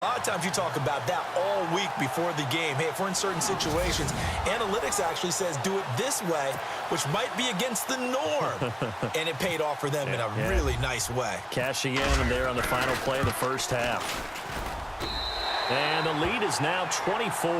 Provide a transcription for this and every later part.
A lot of times you talk about that all week before the game. Hey, if we're in certain situations, analytics actually says do it this way, which might be against the norm. And it paid off for them in a really nice way. Cashing in there on the final play of the first half. And the lead is now 24.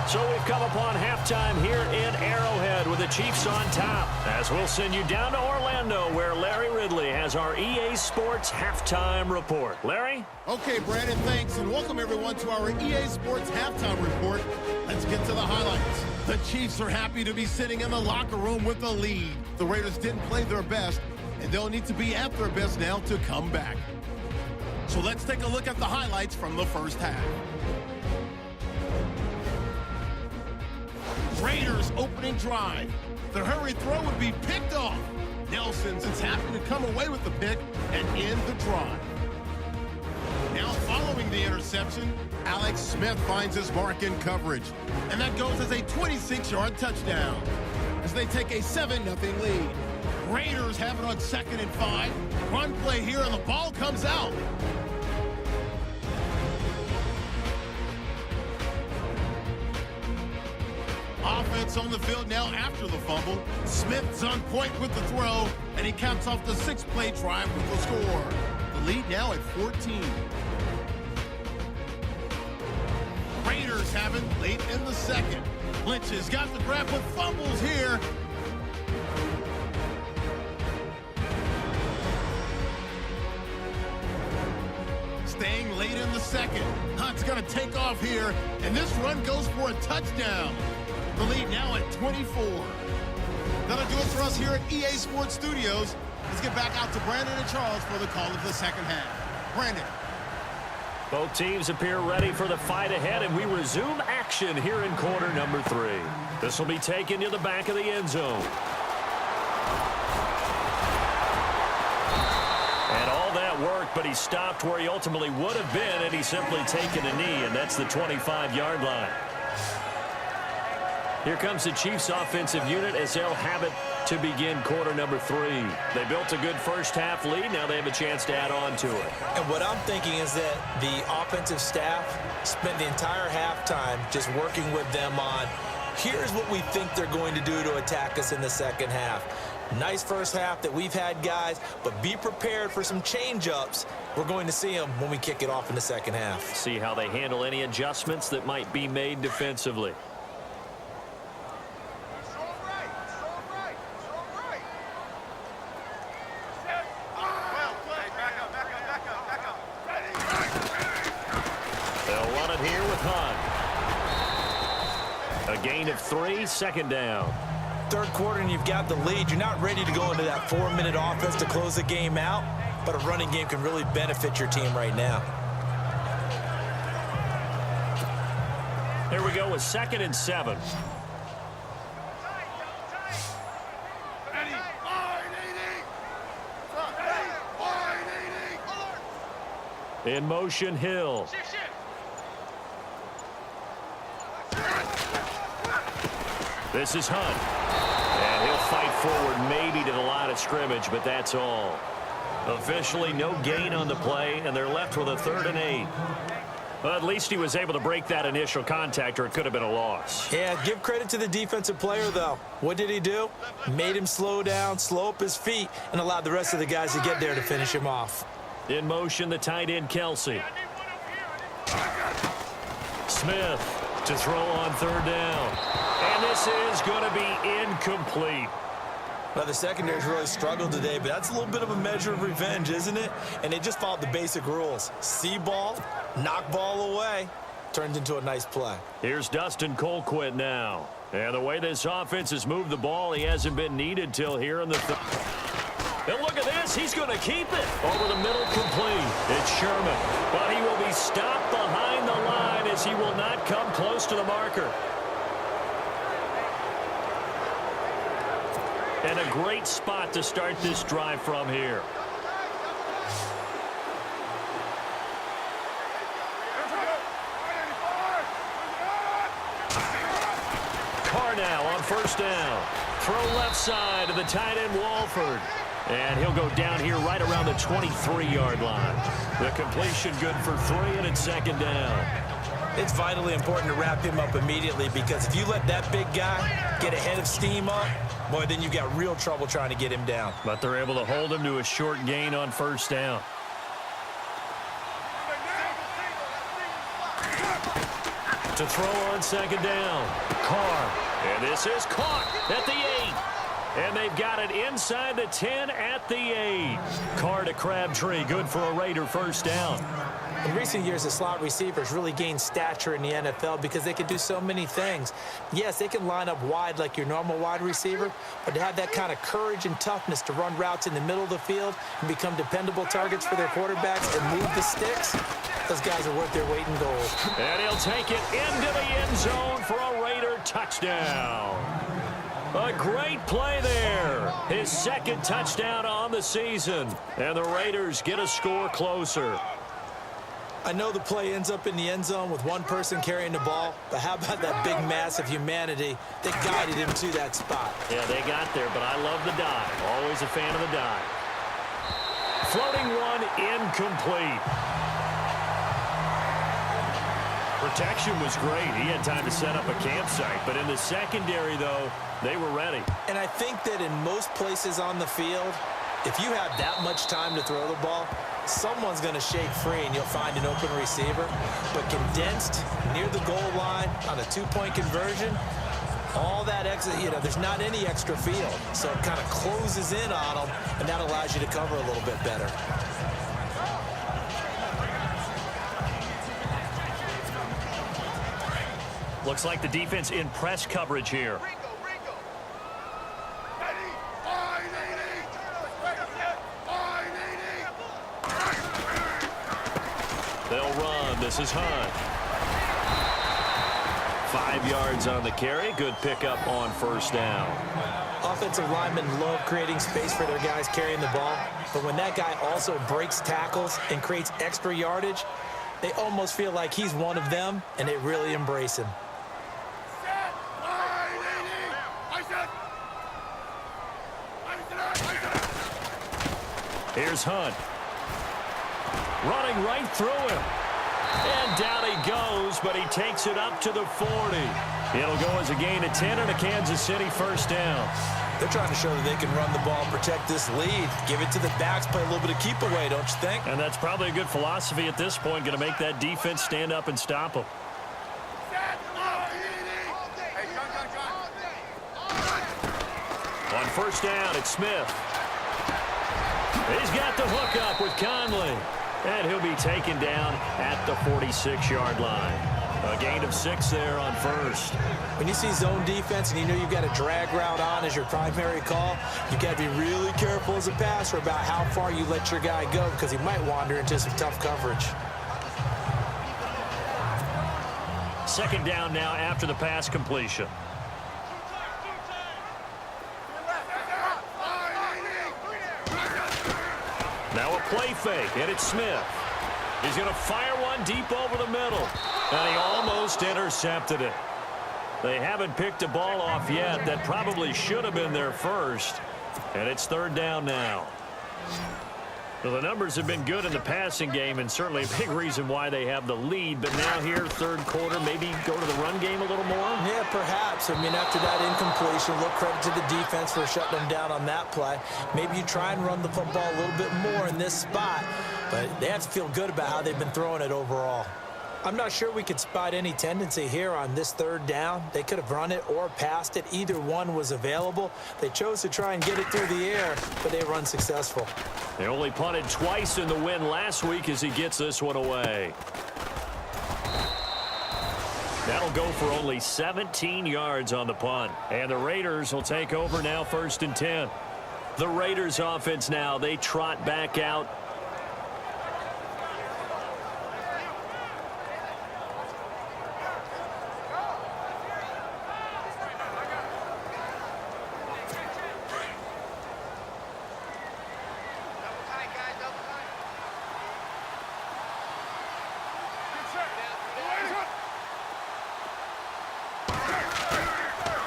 So we've come upon halftime here in Arrowhead with the Chiefs on top. As we'll send you down to Orlando where Larry Ridley has our EA Sports halftime report. Larry? Okay, Brandon, thanks, and welcome everyone to our EA Sports halftime report. Let's get to the highlights. The Chiefs are happy to be sitting in the locker room with the lead. The Raiders didn't play their best, and they'll need to be at their best now to come back. So let's take a look at the highlights from the first half. Raiders opening drive. The hurry throw would be picked off. Nelson's is happy to come away with the pick and end the drive. Now following the interception, Alex Smith finds his mark in coverage. And that goes as a 26-yard touchdown as they take a 7-0 lead. Raiders have it on 2nd and 5. Run play here and the ball comes out. Offense on the field now after the fumble. Smith's on point with the throw, and he caps off the 6-play drive with the score. The lead now at 14. Raiders have it late in the second. Lynch has got the grab with fumbles here. Staying late in the second. Hunt's going to take off here, and this run goes for a touchdown. The lead now at 24. That'll do it for us here at EA Sports Studios. Let's get back out to Brandon and Charles for the call of the second half. Brandon. Both teams appear ready for the fight ahead, and we resume action here in quarter number 3. This will be taken to the back of the end zone. And all that work, but he stopped where he ultimately would have been, and he's simply taken a knee, and that's the 25-yard line. Here comes the Chiefs offensive unit as they'll have it to begin quarter number 3. They built a good first half lead. Now they have a chance to add on to it. And what I'm thinking is that the offensive staff spent the entire halftime just working with them on, here's what we think they're going to do to attack us in the second half. Nice first half that we've had, guys, but be prepared for some change-ups. We're going to see them when we kick it off in the second half. See how they handle any adjustments that might be made defensively. A gain of 3, second down. Third quarter and you've got the lead. You're not ready to go into that 4-minute offense to close the game out, but a running game can really benefit your team right now. Here we go with 2nd and 7. In motion, Hill. This is Hunt. And he'll fight forward maybe to the line of scrimmage, but that's all. Officially no gain on the play, and they're left with a 3rd and 8. Well, at least he was able to break that initial contact, or it could have been a loss. Yeah, give credit to the defensive player, though. What did he do? Made him slow down, slow up his feet, and allowed the rest of the guys to get there to finish him off. In motion, the tight end, Kelsey. Smith to throw on 3rd down. And this is going to be incomplete. Well, the secondary's really struggled today, but that's a little bit of a measure of revenge, isn't it? And they just followed the basic rules. See ball, knock ball away. Turned into a nice play. Here's Dustin Colquitt now. And the way this offense has moved the ball, he hasn't been needed till here in the third. And look at this. He's going to keep it. Over the middle, complete. It's Sherman. But he will be stopped behind the line as he will not come close to the marker. And a great spot to start this drive from here. Carr now on 1st down. Throw left side to the tight end, Walford. And he'll go down here right around the 23-yard line. The completion good for 3, and it's second down. It's vitally important to wrap him up immediately, because if you let that big guy get ahead of steam up, boy, then you've got real trouble trying to get him down. But they're able to hold him to a short gain on first down. To throw on second down, Carr. And this is caught at the 8. And they've got it inside the 10 at the 8. Carr to Crabtree, good for a Raider first down. In recent years, the slot receivers really gained stature in the NFL because they can do so many things. Yes, they can line up wide like your normal wide receiver, but to have that kind of courage and toughness to run routes in the middle of the field and become dependable targets for their quarterbacks and move the sticks, those guys are worth their weight in gold. And he'll take it into the end zone for a Raider touchdown. A great play there. His second touchdown on the season. And the Raiders get a score closer. I know the play ends up in the end zone with one person carrying the ball, but how about that big mass of humanity that guided him to that spot? Yeah, they got there, but I love the dive. Always a fan of the dive. Floating one, incomplete. Protection was great. He had time to set up a campsite, but in the secondary, though, they were ready. And I think that in most places on the field, if you have that much time to throw the ball, someone's going to shake free and you'll find an open receiver. But condensed near the goal line on a two-point conversion, all that extra, there's not any extra field. So it kind of closes in on them, and that allows you to cover a little bit better. Looks like the defense in press coverage here. They'll run. This is Hunt. 5 yards on the carry. Good pickup on first down. Offensive linemen love creating space for their guys carrying the ball, but when that guy also breaks tackles and creates extra yardage, they almost feel like he's one of them, and they really embrace him. Here's Hunt. Running right through him. And down he goes, but he takes it up to the 40. It'll go as a gain of 10 and a Kansas City first down. They're trying to show that they can run the ball and protect this lead. Give it to the backs, play a little bit of keep away, don't you think? And that's probably a good philosophy at this point, going to make that defense stand up and stop them. On first down, it's Smith. He's got the hook up with Conley. And he'll be taken down at the 46-yard line. A gain of 6 there on first. When you see zone defense and you know you've got a drag route on as your primary call, you've got to be really careful as a passer about how far you let your guy go, because he might wander into some tough coverage. Second down now after the pass completion. Now a play fake, and it's Smith. He's going to fire one deep over the middle. And he almost intercepted it. They haven't picked a ball off yet. That probably should have been their first. And it's third down now. So the numbers have been good in the passing game, and certainly a big reason why they have the lead. But now here, third quarter, maybe go to the run game a little more? Yeah, perhaps. I mean, after that incompletion, a little credit to the defense for shutting them down on that play. Maybe you try and run the football a little bit more in this spot, but they have to feel good about how they've been throwing it overall. I'm not sure we could spot any tendency here on this third down. They could have run it or passed it. Either one was available. They chose to try and get it through the air, but they were unsuccessful. They only punted twice in the win last week as he gets this one away. That'll go for only 17 yards on the punt. And the Raiders will take over now, 1st and 10. The Raiders offense now, they trot back out.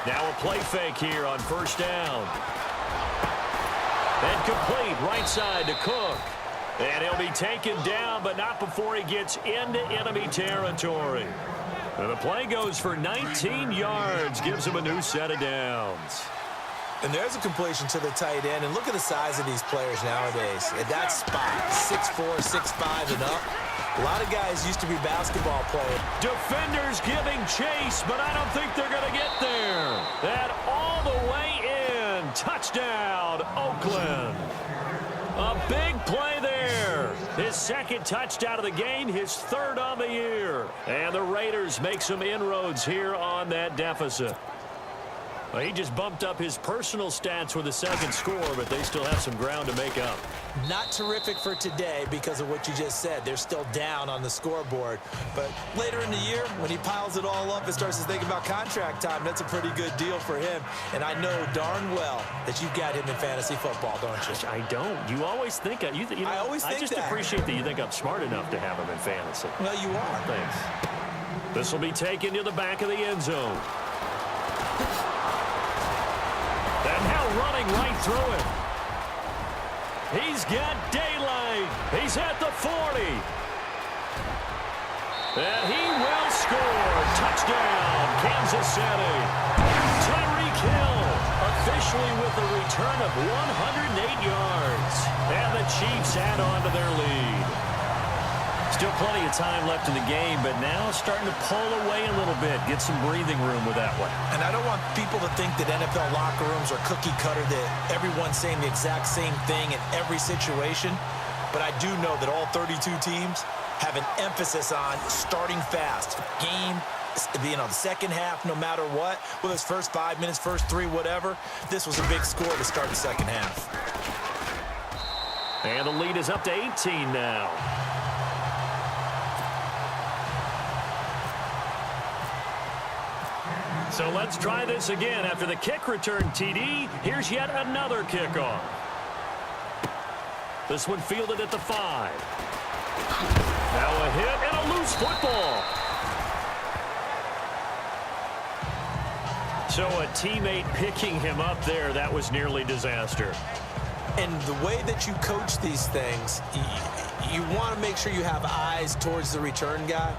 Now a play fake here on first down. And complete right side to Cook. And he'll be taken down, but not before he gets into enemy territory. And the play goes for 19 yards, gives him a new set of downs. And there's a completion to the tight end. And look at the size of these players nowadays. At that spot, 6'4", 6'5", and up. A lot of guys used to be basketball players. Defenders giving chase, but I don't think they're going to get there. That all the way in. Touchdown, Oakland. A big play there. His second touchdown of the game, his third on the year. And the Raiders make some inroads here on that deficit. Well, he just bumped up his personal stats with a second score, but they still have some ground to make up. Not terrific for today because of what you just said. They're still down on the scoreboard. But later in the year, when he piles it all up and starts to think about contract time, that's a pretty good deal for him. And I know darn well that you've got him in fantasy football, don't you? I don't. You always think I always think I just that. Appreciate that you think I'm smart enough to have him in fantasy. Well, you are. Thanks. This will be taken to the back of the end zone. And now running right through it. He's got daylight. He's at the 40. And he will score. Touchdown, Kansas City. Tyreek Hill officially with a return of 108 yards. And the Chiefs add on to their lead. Still plenty of time left in the game, but now starting to pull away a little bit. Get some breathing room with that one. And I don't want people to think that NFL locker rooms are cookie cutter, that everyone's saying the exact same thing in every situation. But I do know that all 32 teams have an emphasis on starting fast. Game, the second half, no matter what, whether it's first 5 minutes, first 3, whatever. This was a big score to start the second half. And the lead is up to 18 now. So let's try this again. After the kick return TD, here's yet another kickoff. This one fielded at the 5. Now a hit and a loose football. So a teammate picking him up there, that was nearly disaster. And the way that you coach these things, you want to make sure you have eyes towards the return guy,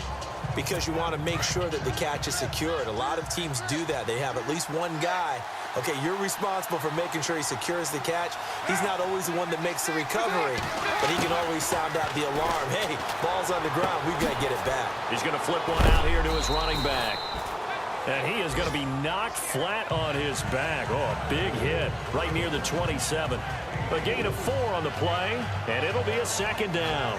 because you want to make sure that the catch is secured. A lot of teams do that. They have at least one guy. Okay, you're responsible for making sure he secures the catch. He's not always the one that makes the recovery, but he can always sound out the alarm. Hey, ball's on the ground. We've got to get it back. He's going to flip one out here to his running back. And he is going to be knocked flat on his back. Oh, a big hit right near the 27. A gain of 4 on the play, and it'll be a second down.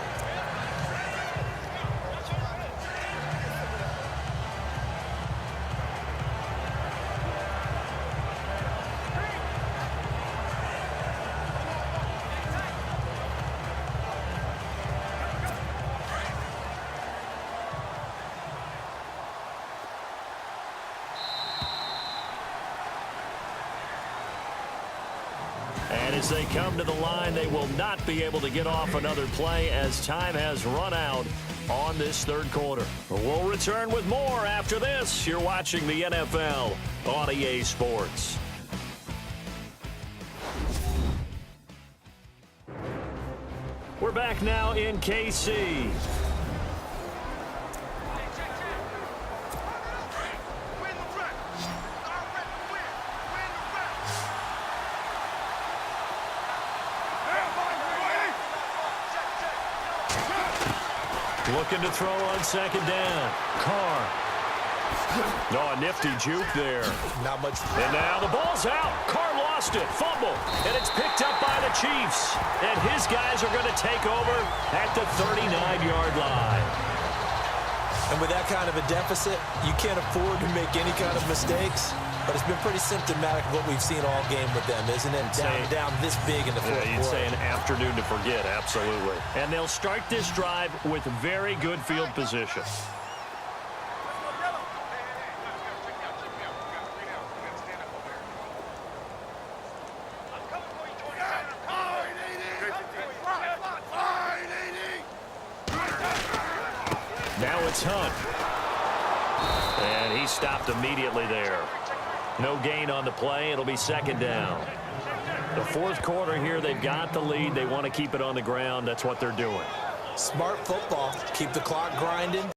And as they come to the line, they will not be able to get off another play as time has run out on this third quarter. We'll return with more after this. You're watching the NFL on EA Sports. We're back now in KC. Looking to throw on second down. Carr. Oh, a nifty juke there. Not much. And now the ball's out. Carr lost it. Fumble. And it's picked up by the Chiefs. And his guys are going to take over at the 39-yard line. And with that kind of a deficit, you can't afford to make any kind of mistakes. But it's been pretty symptomatic of what we've seen all game with them, isn't it? Down this big in the fourth quarter. You'd say an afternoon to forget, absolutely. And they'll start this drive with very good field position. Now it's Hunt. And he stopped immediately there. No gain on the play. It'll be second down. The fourth quarter here, they've got the lead. They want to keep it on the ground. That's what they're doing. Smart football. Keep the clock grinding.